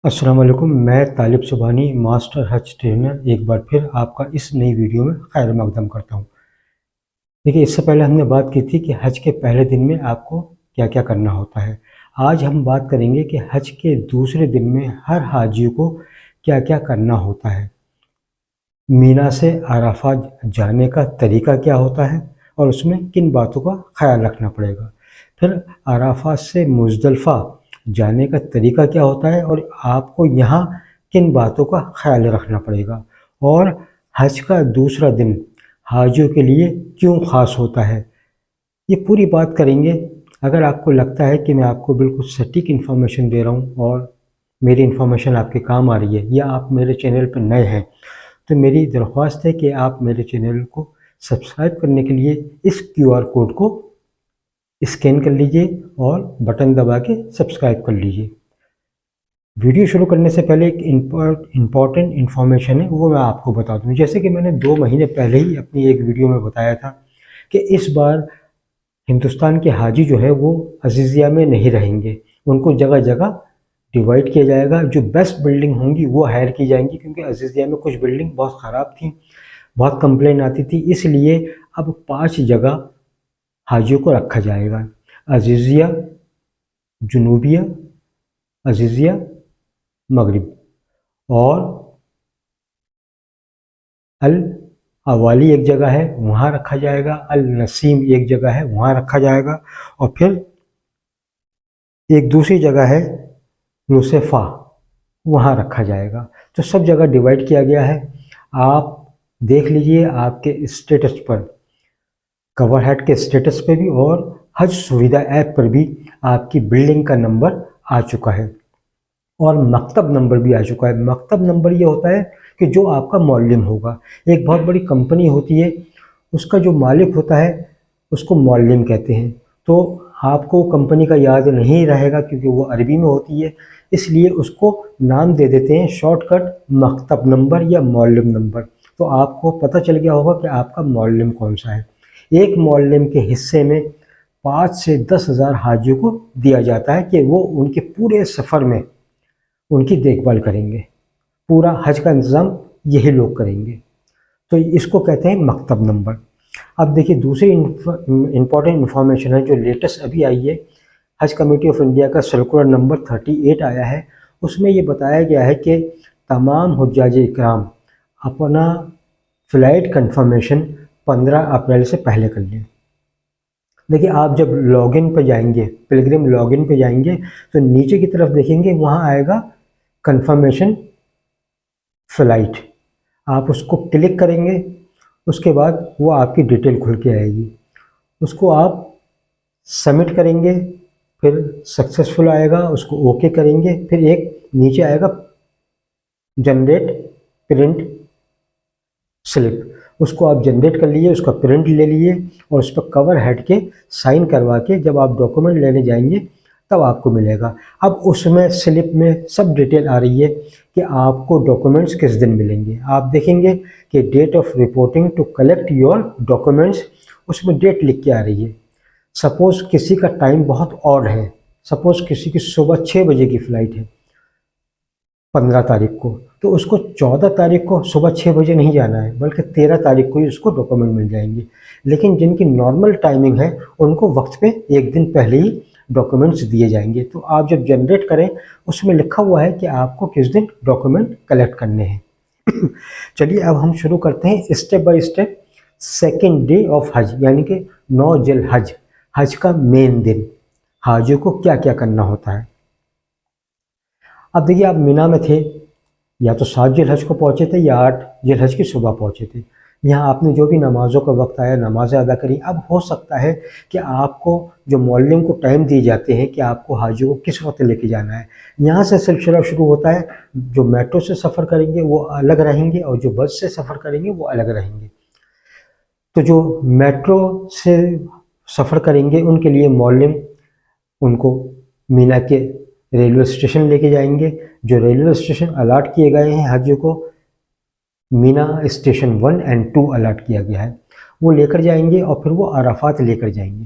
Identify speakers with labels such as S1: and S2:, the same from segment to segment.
S1: السلام علیکم، میں طالب سبحانی ماسٹر حج ٹرینر ایک بار پھر آپ کا اس نئی ویڈیو میں خیر مقدم کرتا ہوں۔ دیکھیے، اس سے پہلے ہم نے بات کی تھی کہ حج کے پہلے دن میں آپ کو کیا کیا کرنا ہوتا ہے۔ آج ہم بات کریں گے کہ حج کے دوسرے دن میں ہر حاجی کو کیا کیا کرنا ہوتا ہے، مینا سے عرفات جانے کا طریقہ کیا ہوتا ہے اور اس میں کن باتوں کا خیال رکھنا پڑے گا، پھر عرفات سے مزدلفہ جانے کا طریقہ کیا ہوتا ہے اور آپ کو یہاں کن باتوں کا خیال رکھنا پڑے گا، اور حج کا دوسرا دن حاجیوں کے لیے کیوں خاص ہوتا ہے، یہ پوری بات کریں گے۔ اگر آپ کو لگتا ہے کہ میں آپ کو بالکل سٹیک انفارمیشن دے رہا ہوں اور میری انفارمیشن آپ کے کام آ رہی ہے، یا آپ میرے چینل پہ نئے ہیں، تو میری درخواست ہے کہ آپ میرے چینل کو سبسکرائب کرنے کے لیے اس QR کوڈ کو اسکین کر لیجئے اور بٹن دبا کے سبسکرائب کر لیجئے۔ ویڈیو شروع کرنے سے پہلے ایک امپورٹنٹ انفارمیشن ہے، وہ میں آپ کو بتا دوں۔ جیسے کہ میں نے 2 مہینے پہلے ہی اپنی ایک ویڈیو میں بتایا تھا کہ اس بار ہندوستان کے حاجی جو ہے وہ عزیزیہ میں نہیں رہیں گے، ان کو جگہ جگہ ڈیوائڈ کیا جائے گا۔ جو بیسٹ بلڈنگ ہوں گی وہ ہائر کی جائیں گی، کیونکہ عزیزیہ میں کچھ بلڈنگ بہت خراب تھیں، بہت کمپلین آتی تھی، اس لیے اب 5 جگہ حاجیوں کو رکھا جائے گا: عزیزیہ، جنوبیہ، عزیزیہ مغرب، اور الاوالی ایک جگہ ہے وہاں رکھا جائے گا، النسیم ایک جگہ ہے وہاں رکھا جائے گا، اور پھر ایک دوسری جگہ ہے یوسفہ، وہاں رکھا جائے گا۔ تو سب جگہ ڈیوائڈ کیا گیا ہے۔ آپ دیکھ لیجئے آپ کے اسٹیٹس پر، کور ہیڈ کے اسٹیٹس پہ بھی اور حج سویدھا ایپ پر بھی آپ کی بلڈنگ کا نمبر آ چکا ہے اور مکتب نمبر بھی آ چکا ہے۔ مکتب نمبر یہ ہوتا ہے کہ جو آپ کا معلم ہوگا۔ ایک بہت بڑی کمپنی ہوتی ہے، اس کا جو مالک ہوتا ہے اس کو معلم کہتے ہیں۔ تو آپ کو کمپنی کا یاد نہیں رہے گا کیونکہ وہ عربی میں ہوتی ہے، اس لیے اس کو نام دے دیتے ہیں شارٹ کٹ مکتب نمبر یا معلم نمبر۔ تو آپ کو پتہ چل گیا ہوگا کہ آپ کا معلم کون سا ہے۔ ایک معلم کے حصے میں 5 سے 10 ہزار حاجیوں کو دیا جاتا ہے کہ وہ ان کے پورے سفر میں ان کی دیکھ بھال کریں گے، پورا حج کا انتظام یہی لوگ کریں گے۔ تو اس کو کہتے ہیں مکتب نمبر۔ اب دیکھیے، دوسری امپورٹنٹ انفارمیشن ہے جو لیٹسٹ ابھی آئی ہے۔ حج کمیٹی آف انڈیا کا سرکولر نمبر 38 آیا ہے، اس میں یہ بتایا گیا ہے کہ تمام حجاج اکرام اپنا فلائٹ کنفرمیشن 15 اپریل سے پہلے کر لیں۔ دیکھیے، آپ جب لاگ ان پہ جائیں گے، پلگرم لاگ ان پہ جائیں گے، تو نیچے کی طرف دیکھیں گے وہاں آئے گا کنفرمیشن فلائٹ۔ آپ اس کو کلک کریں گے، اس کے بعد وہ آپ کی ڈیٹیل کھل کے آئے گی، اس کو آپ سبمٹ کریں گے، پھر سکسیسفل آئے گا، اس کو اوکے کریں گے، پھر ایک نیچے آئے گا جنریٹ پرنٹ سلپ، اس کو آپ جنریٹ کر لیجیے، اس کا پرنٹ لے لیجیے اور اس پر کور ہیڈ کے سائن کروا کے جب آپ ڈاکومنٹ لینے جائیں گے تب آپ کو ملے گا۔ اب اس میں سلپ میں سب ڈیٹیل آ رہی ہے کہ آپ کو ڈاکومنٹس کس دن ملیں گے۔ آپ دیکھیں گے کہ date of reporting to collect your documents, اس میں ڈیٹ لکھ کے آ رہی ہے۔ سپوز کسی کا ٹائم بہت آڈ ہے، سپوز کسی کی صبح 6 بجے کی فلائٹ ہے 15 تاریخ کو، تو اس کو 14 تاریخ کو صبح 6 بجے نہیں جانا ہے، بلکہ 13 تاریخ کو ہی اس کو ڈاکومنٹ مل جائیں گے۔ لیکن جن کی نارمل ٹائمنگ ہے ان کو وقت پہ ایک دن پہلے ہی ڈاکومنٹس دیے جائیں گے۔ تو آپ جب جنریٹ کریں اس میں لکھا ہوا ہے کہ آپ کو کس دن ڈاکومنٹ کلیکٹ کرنے ہیں۔ چلیے اب ہم شروع کرتے ہیں step by step. Second day of حج، یعنی کہ 9 ذی الحج، حج کا مین دن، حاجیوں کو کیا کیا کرنا ہوتا ہے۔ اب دیکھیے، آپ مینا میں تھے، یا تو 7 ذی الحج کو پہنچے تھے یا 8 ذی الحج کی صبح پہنچے تھے۔ یہاں آپ نے جو بھی نمازوں کا وقت آیا نمازیں ادا کری۔ اب ہو سکتا ہے کہ آپ کو جو معلم کو ٹائم دیے جاتے ہیں کہ آپ کو حاجیوں کو کس وقت لے کے جانا ہے، یہاں سے سلسلہ شروع ہوتا ہے۔ جو میٹرو سے سفر کریں گے وہ الگ رہیں گے اور جو بس سے سفر کریں گے وہ الگ رہیں گے۔ تو جو میٹرو سے سفر کریں گے ان کے لیے معلم ان کو مینا کے ریلوے اسٹیشن لے کے جائیں گے۔ جو ریلوے اسٹیشن الاٹ کیے گئے ہیں حاجیوں کو، مینا اسٹیشن 1 اور 2 الاٹ کیا گیا ہے، وہ لے کر جائیں گے اور پھر وہ عرفات لے کر جائیں گے۔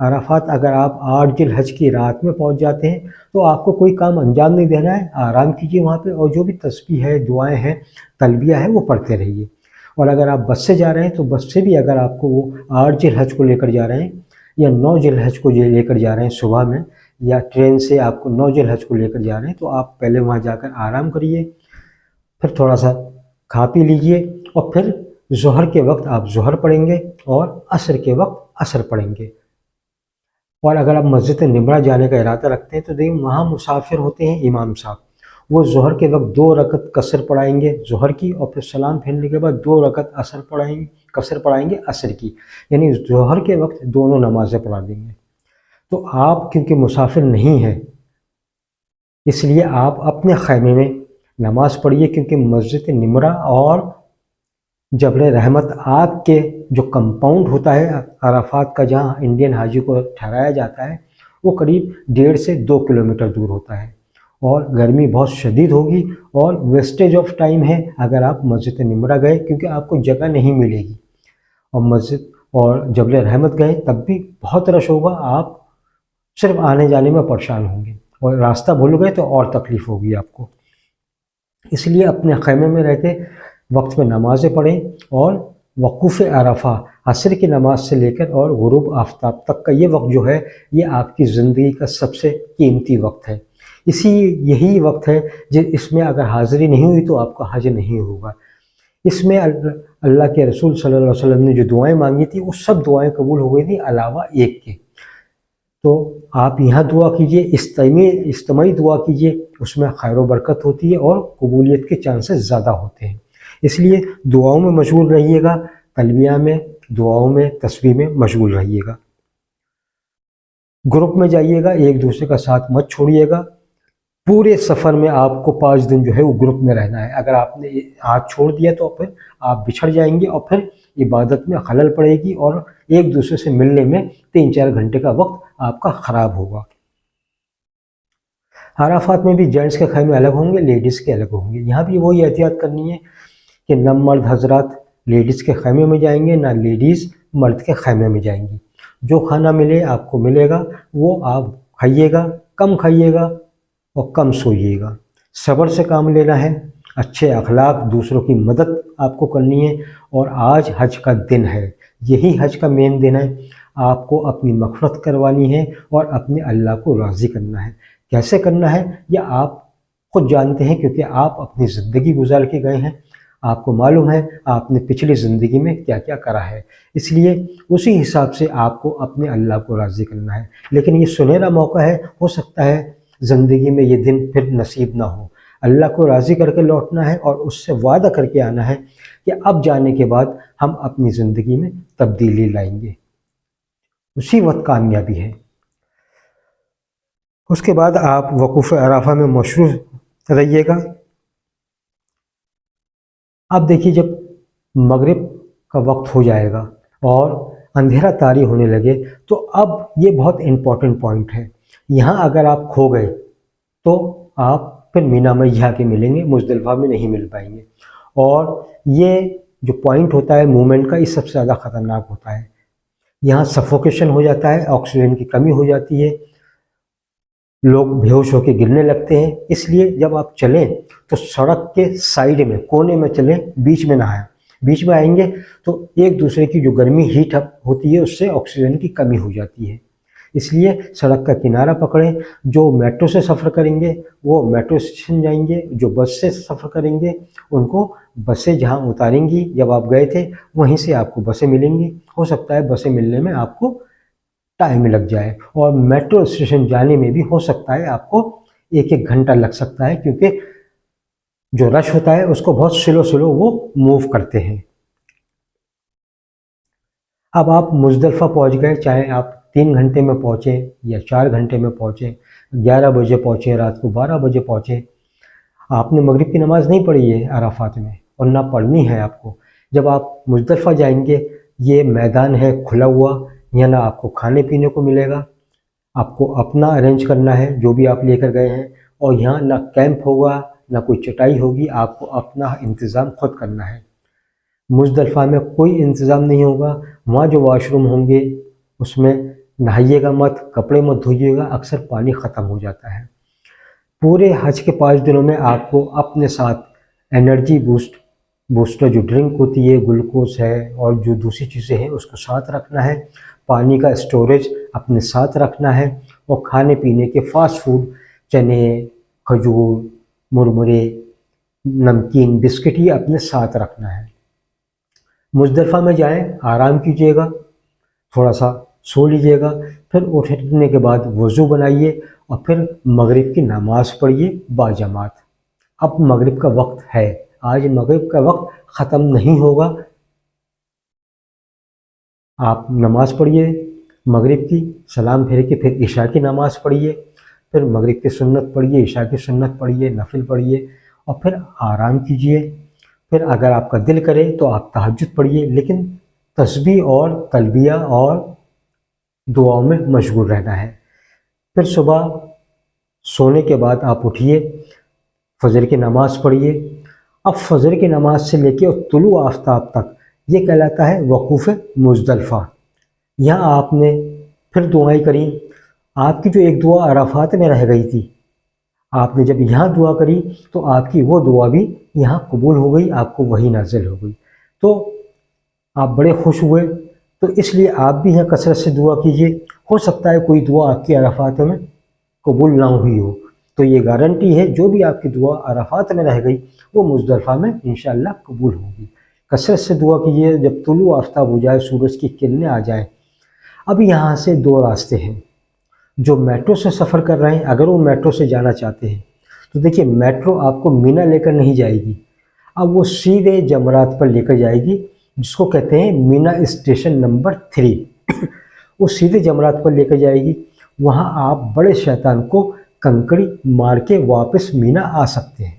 S1: عرفات اگر آپ 8 ذی الحج کی رات میں پہنچ جاتے ہیں تو آپ کو کوئی کام انجام نہیں دینا ہے، آرام کیجیے وہاں پہ، اور جو بھی تسبیح ہے، دعائیں ہیں، تلبیہ ہے، وہ پڑھتے رہیے۔ اور اگر آپ بس سے جا رہے ہیں تو بس سے بھی اگر آپ کو وہ 8 ذی الحج کو لے کر جا رہے ہیں یا 9 ذی الحج کو لے کر جا رہے ہیں صبح میں، یا ٹرین سے آپ کو 9 ذی الحج کو لے کر جا رہے ہیں، تو آپ پہلے وہاں جا کر آرام کریے، پھر تھوڑا سا کھا پی لیجئے، اور پھر ظہر کے وقت آپ ظہر پڑھیں گے اور عصر کے وقت عصر پڑھیں گے۔ اور اگر آپ مسجد نمرہ جانے کا ارادہ رکھتے ہیں تو دیکھیں وہاں مسافر ہوتے ہیں امام صاحب، وہ ظہر کے وقت 2 رکعت قصر پڑھائیں گے ظہر کی، اور پھر سلام پھیرنے کے بعد 2 رکعت قصر پڑھائیں گے عصر کی، یعنی ظہر کے وقت دونوں نمازیں پڑھا دیں گے۔ تو آپ کیونکہ مسافر نہیں ہیں، اس لیے آپ اپنے خیمے میں نماز پڑھیے، کیونکہ مسجد نمرہ اور جبل رحمت آپ کے جو کمپاؤنڈ ہوتا ہے عرفات کا، جہاں انڈین حاجی کو ٹھہرایا جاتا ہے، وہ قریب 1.5 سے 2 کلومیٹر دور ہوتا ہے، اور گرمی بہت شدید ہوگی اور ویسٹیج آف ٹائم ہے اگر آپ مسجد نمرہ گئے، کیونکہ آپ کو جگہ نہیں ملے گی، اور مسجد اور جبل رحمت گئے تب بھی بہت رش ہوگا، آپ صرف آنے جانے میں پریشان ہوں گے، اور راستہ بھول گئے تو اور تکلیف ہوگی آپ کو۔ اس لیے اپنے خیمے میں رہتے وقت میں نمازیں پڑھیں، اور وقوف عرفہ عصر کی نماز سے لے کر اور غروب آفتاب تک کا یہ وقت جو ہے، یہ آپ کی زندگی کا سب سے قیمتی وقت ہے۔ یہی وقت ہے اس میں اگر حاضری نہیں ہوئی تو آپ کا حج نہیں ہوگا۔ اس میں اللہ کے رسول صلی اللہ علیہ وسلم نے جو دعائیں مانگی تھی وہ سب دعائیں قبول ہو گئی تھیں علاوہ ایک کے۔ تو آپ یہاں دعا کیجئے، اجتماعی دعا کیجئے، اس میں خیر و برکت ہوتی ہے اور قبولیت کے چانسز زیادہ ہوتے ہیں۔ اس لیے دعاؤں میں مشغول رہیے گا، تلبیہ میں، دعاؤں میں، تسبیح میں مشغول رہیے گا۔ گروپ میں جائیے گا، ایک دوسرے کا ساتھ مت چھوڑیے گا۔ پورے سفر میں آپ کو 5 دن جو ہے وہ گروپ میں رہنا ہے۔ اگر آپ نے ہاتھ چھوڑ دیا تو پھر آپ بچھڑ جائیں گے، اور پھر عبادت میں خلل پڑے گی، اور ایک دوسرے سے ملنے میں 3-4 گھنٹے کا وقت آپ کا خراب ہوگا۔ عرفات میں بھی جینٹس کے خیمے الگ ہوں گے، لیڈیز کے الگ ہوں گے۔ یہاں بھی وہی احتیاط کرنی ہے کہ نہ مرد حضرات لیڈیز کے خیمے میں جائیں گے، نہ لیڈیز مرد کے خیمے میں جائیں گی۔ جو کھانا ملے آپ کو ملے گا، وہ آپ کھائیے گا، کم کھائیے گا اور کم سوئیے گا۔ صبر سے کام لینا ہے، اچھے اخلاق، دوسروں کی مدد آپ کو کرنی ہے، اور آج حج کا دن ہے، یہی حج کا مین دن ہے۔ آپ کو اپنی مغفرت کروانی ہے اور اپنے اللہ کو راضی کرنا ہے۔ کیسے کرنا ہے یہ آپ خود جانتے ہیں، کیونکہ آپ اپنی زندگی گزار کے گئے ہیں، آپ کو معلوم ہے آپ نے پچھلی زندگی میں کیا کیا کرا ہے، اس لیے اسی حساب سے آپ کو اپنے اللہ کو راضی کرنا ہے۔ لیکن یہ سنہرا موقع ہے، ہو سکتا ہے زندگی میں یہ دن پھر نصیب نہ ہو۔ اللہ کو راضی کر کے لوٹنا ہے، اور اس سے وعدہ کر کے آنا ہے کہ اب جانے کے بعد ہم اپنی زندگی میں تبدیلی لائیں گے، اسی وقت کامیابی ہے۔ اس کے بعد آپ وقوف عرفہ میں مصروف رہیے گا۔ اب دیکھیے جب مغرب کا وقت ہو جائے گا اور اندھیرا طاری ہونے لگے تو اب یہ بہت امپورٹنٹ پوائنٹ ہے، یہاں اگر آپ کھو گئے تو آپ پھر مینا میں جا کے ملیں گے، مزدلفہ میں نہیں مل پائیں گے۔ اور یہ جو پوائنٹ ہوتا ہے موومنٹ کا، یہ سب سے زیادہ خطرناک ہوتا ہے۔ یہاں سفوکیشن ہو جاتا ہے، آکسیجن کی کمی ہو جاتی ہے، لوگ بے ہوش ہو کے گرنے لگتے ہیں۔ اس لیے جب آپ چلیں تو سڑک کے سائیڈ میں، کونے میں چلیں، بیچ میں نہ آئیں۔ بیچ میں آئیں گے تو ایک دوسرے کی جو گرمی ہیٹ اپ ہوتی ہے اس سے آکسیجن کی کمی ہو جاتی ہے۔ اس لیے سڑک کا کنارہ پکڑیں۔ جو میٹرو سے سفر کریں گے وہ میٹرو اسٹیشن جائیں گے، جو بس سے سفر کریں گے ان کو بسیں جہاں اتاریں گی جب آپ گئے تھے وہیں سے آپ کو بسیں ملیں گی۔ ہو سکتا ہے بسیں ملنے میں آپ کو ٹائم لگ جائے، اور میٹرو اسٹیشن جانے میں بھی ہو سکتا ہے آپ کو 1 گھنٹہ لگ سکتا ہے، کیونکہ جو رش ہوتا ہے اس کو بہت سلو وہ موو کرتے ہیں۔ اب آپ مزدلفہ پہنچ گئے، چاہے آپ 3 گھنٹے میں پہنچیں یا 4 گھنٹے میں پہنچیں، 11 بجے پہنچیں، رات کو 12 بجے پہنچیں، آپ نے مغرب کی نماز نہیں پڑھی ہے عرفات میں، اور نہ پڑھنی ہے آپ کو۔ جب آپ مزدلفہ جائیں گے، یہ میدان ہے کھلا ہوا، یہاں نہ آپ کو کھانے پینے کو ملے گا، آپ کو اپنا ارینج کرنا ہے جو بھی آپ لے کر گئے ہیں، اور یہاں نہ کیمپ ہوگا نہ کوئی چٹائی ہوگی، آپ کو اپنا انتظام خود کرنا ہے۔ مزدلفہ میں کوئی انتظام نہیں ہوگا، وہاں جو واش روم ہوں گے اس میں نہائیے گا مت، کپڑے مت دھوئیے گا، اکثر پانی ختم ہو جاتا ہے۔ پورے حج کے 5 دنوں میں آپ کو اپنے ساتھ انرجی بوسٹر جو ڈرنک ہوتی ہے، گلوکوز ہے اور جو دوسری چیزیں ہیں اس کو ساتھ رکھنا ہے، پانی کا اسٹوریج اپنے ساتھ رکھنا ہے، اور کھانے پینے کے فاسٹ فوڈ، چنے، کھجور، مرمرے، نمکین، بسکٹ، یہ اپنے ساتھ رکھنا ہے۔ مزدلفہ میں جائیں، آرام کیجیے گا، تھوڑا سا سو لیجیے گا، پھر اٹھنے کے بعد وضو بنائیے اور پھر مغرب کی نماز پڑھیے باجماعت۔ اب مغرب کا وقت ہے، آج مغرب کا وقت ختم نہیں ہوگا۔ آپ نماز پڑھیے مغرب کی، سلام پھیر کے پھر عشاء کی نماز پڑھیے، پھر مغرب کی سنت پڑھیے، عشاء کی سنت پڑھیے، نفل پڑھیے، اور پھر آرام کیجیے۔ پھر اگر آپ کا دل کرے تو آپ تہجد پڑھیے، لیکن تسبیح اور تلبیہ اور دعاؤں میں مشغول رہنا ہے۔ پھر صبح سونے کے بعد آپ اٹھیے، فجر کی نماز پڑھیے۔ اب فجر کی نماز سے لے کے طلوع آفتاب تک یہ کہلاتا ہے وقوف مزدلفہ۔ یہاں آپ نے پھر دعائیں کریں۔ آپ کی جو ایک دعا عرفات میں رہ گئی تھی، آپ نے جب یہاں دعا کری تو آپ کی وہ دعا بھی یہاں قبول ہو گئی، آپ کو وہی نازل ہو گئی، تو آپ بڑے خوش ہوئے۔ تو اس لیے آپ بھی یہاں کثرت سے دعا کیجیے۔ ہو سکتا ہے کوئی دعا آپ کی عرفات میں قبول نہ ہوئی ہو، تو یہ گارنٹی ہے جو بھی آپ کی دعا عرفات میں رہ گئی وہ مزدلفہ میں انشاءاللہ قبول ہوگی۔ کثرت سے دعا کیجیے جب طلوع آفتاب ہو جائے، سورج کی کرنیں آ جائیں۔ اب یہاں سے 2 راستے ہیں۔ جو میٹرو سے سفر کر رہے ہیں، اگر وہ میٹرو سے جانا چاہتے ہیں تو دیکھیے، میٹرو آپ کو مینا لے کر نہیں جائے گی، اب وہ سیدھے جمرات پر لے کر جائے گی، جس کو کہتے ہیں مینا اسٹیشن نمبر 3۔ وہ سیدھے جمرات پر لے کر جائے گی، وہاں آپ بڑے شیطان کو کنکڑی مار کے واپس مینا آ سکتے ہیں۔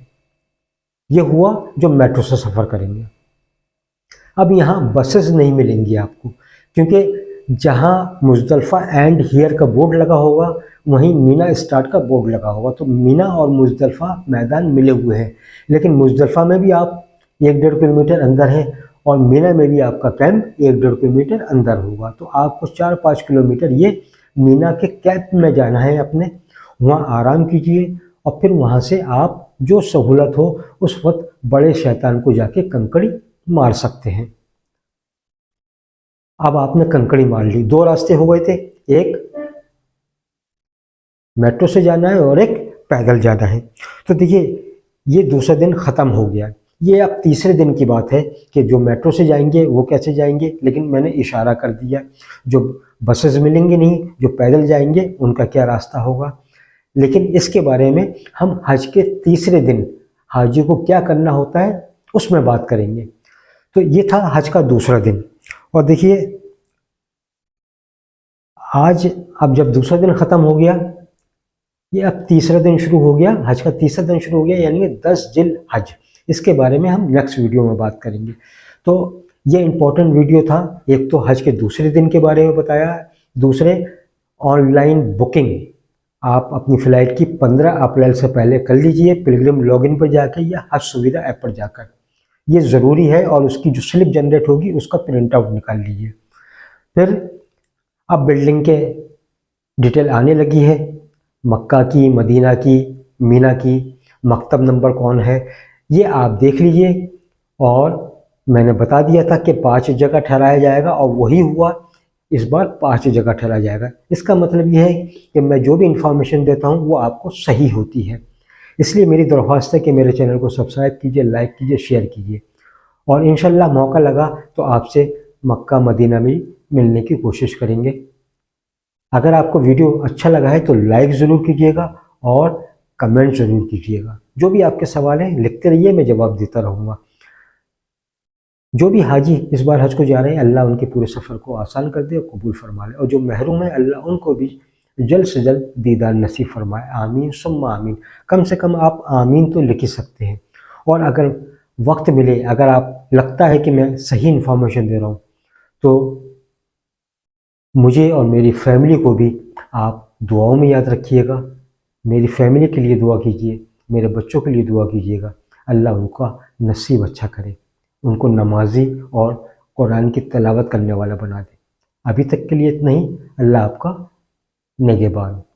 S1: یہ ہوا جو میٹرو سے سفر کریں گے۔ اب یہاں بسز نہیں ملیں گی آپ کو، کیونکہ جہاں مزدلفہ اینڈ ہیئر کا بورڈ لگا ہوگا وہیں مینا اسٹارٹ کا بورڈ لگا ہوگا، تو مینا اور مزدلفہ میدان ملے ہوئے ہیں، لیکن مزدلفہ میں بھی آپ 1-1.5 کلومیٹر اندر ہیں اور مینا میں بھی آپ کا کیمپ 1-1.5 کلومیٹر اندر ہوگا، تو آپ کو 4-5 کلومیٹر یہ مینا کے کیمپ میں جانا ہے اپنے، وہاں آرام کیجیے اور پھر وہاں سے آپ جو سہولت ہو اس وقت بڑے شیطان کو جا کے کنکڑی مار سکتے ہیں۔ اب آپ نے کنکڑی مار لی، 2 راستے ہو گئے تھے، ایک میٹرو سے جانا ہے اور ایک پیدل جانا ہے۔ تو دیکھیے، یہ دوسرا دن ختم ہو گیا، یہ اب تیسرے دن کی بات ہے کہ جو میٹرو سے جائیں گے وہ کیسے جائیں گے، لیکن میں نے اشارہ کر دیا، جو بسز ملیں گے نہیں، جو پیدل جائیں گے ان کا کیا راستہ ہوگا، لیکن اس کے بارے میں ہم حج کے تیسرے دن حاجی کو کیا کرنا ہوتا ہے اس میں بات کریں گے۔ تو یہ تھا حج کا دوسرا دن، اور دیکھیے آج اب جب دوسرا دن ختم ہو گیا، یہ اب تیسرا دن شروع ہو گیا، حج کا تیسرا دن شروع ہو گیا، یعنی 10 ذی الحج۔ اس کے بارے میں ہم نیکسٹ ویڈیو میں بات کریں گے۔ تو یہ امپورٹنٹ ویڈیو تھا، ایک تو حج کے دوسرے دن کے بارے میں بتایا، دوسرے آن لائن بکنگ آپ اپنی فلائٹ کی 15 اپریل سے پہلے کر لیجئے، پلگرم لاگ ان پر جا کے یا حج سویدھا ایپ پر جا کر، یہ ضروری ہے، اور اس کی جو سلپ جنریٹ ہوگی اس کا پرنٹ آؤٹ نکال لیجئے۔ پھر اب بلڈنگ کے ڈیٹیل آنے لگی ہے، مکہ کی، مدینہ کی، مینا کی، مکتب نمبر کون ہے، یہ آپ دیکھ لیجئے، اور میں نے بتا دیا تھا کہ 5 جگہ ٹھہرایا جائے گا، اور وہی ہوا، اس بار 5 جگہ ٹھہرایا جائے گا۔ اس کا مطلب یہ ہے کہ میں جو بھی انفارمیشن دیتا ہوں وہ آپ کو صحیح ہوتی ہے، اس لیے میری درخواست ہے کہ میرے چینل کو سبسکرائب کیجئے، لائک کیجئے، شیئر کیجئے، اور انشاءاللہ موقع لگا تو آپ سے مکہ مدینہ میں ملنے کی کوشش کریں گے۔ اگر آپ کو ویڈیو اچھا لگا ہے تو لائک ضرور کیجیے گا اور کمنٹ ضرور کیجیے گا، جو بھی آپ کے سوال ہیں لکھتے رہیے، میں جواب دیتا رہوں گا۔ جو بھی حاجی اس بار حج کو جا رہے ہیں، اللہ ان کے پورے سفر کو آسان کر دے اور قبول فرما لے، اور جو محروم ہیں اللہ ان کو بھی جلد سے جلد دیدار نصیب فرمائے، آمین ثم آمین۔ کم سے کم آپ آمین تو لکھ سکتے ہیں، اور اگر وقت ملے، اگر آپ لگتا ہے کہ میں صحیح انفارمیشن دے رہا ہوں تو مجھے اور میری فیملی کو بھی آپ دعاؤں میں یاد رکھیے گا، میری فیملی کے لیے دعا کیجیے، میرے بچوں کے لیے دعا کیجیے گا، اللہ ان کا نصیب اچھا کرے، ان کو نمازی اور قرآن کی تلاوت کرنے والا بنا دے۔ ابھی تک کے لیے اتنا ہی. اللہ آپ کا نگہبان.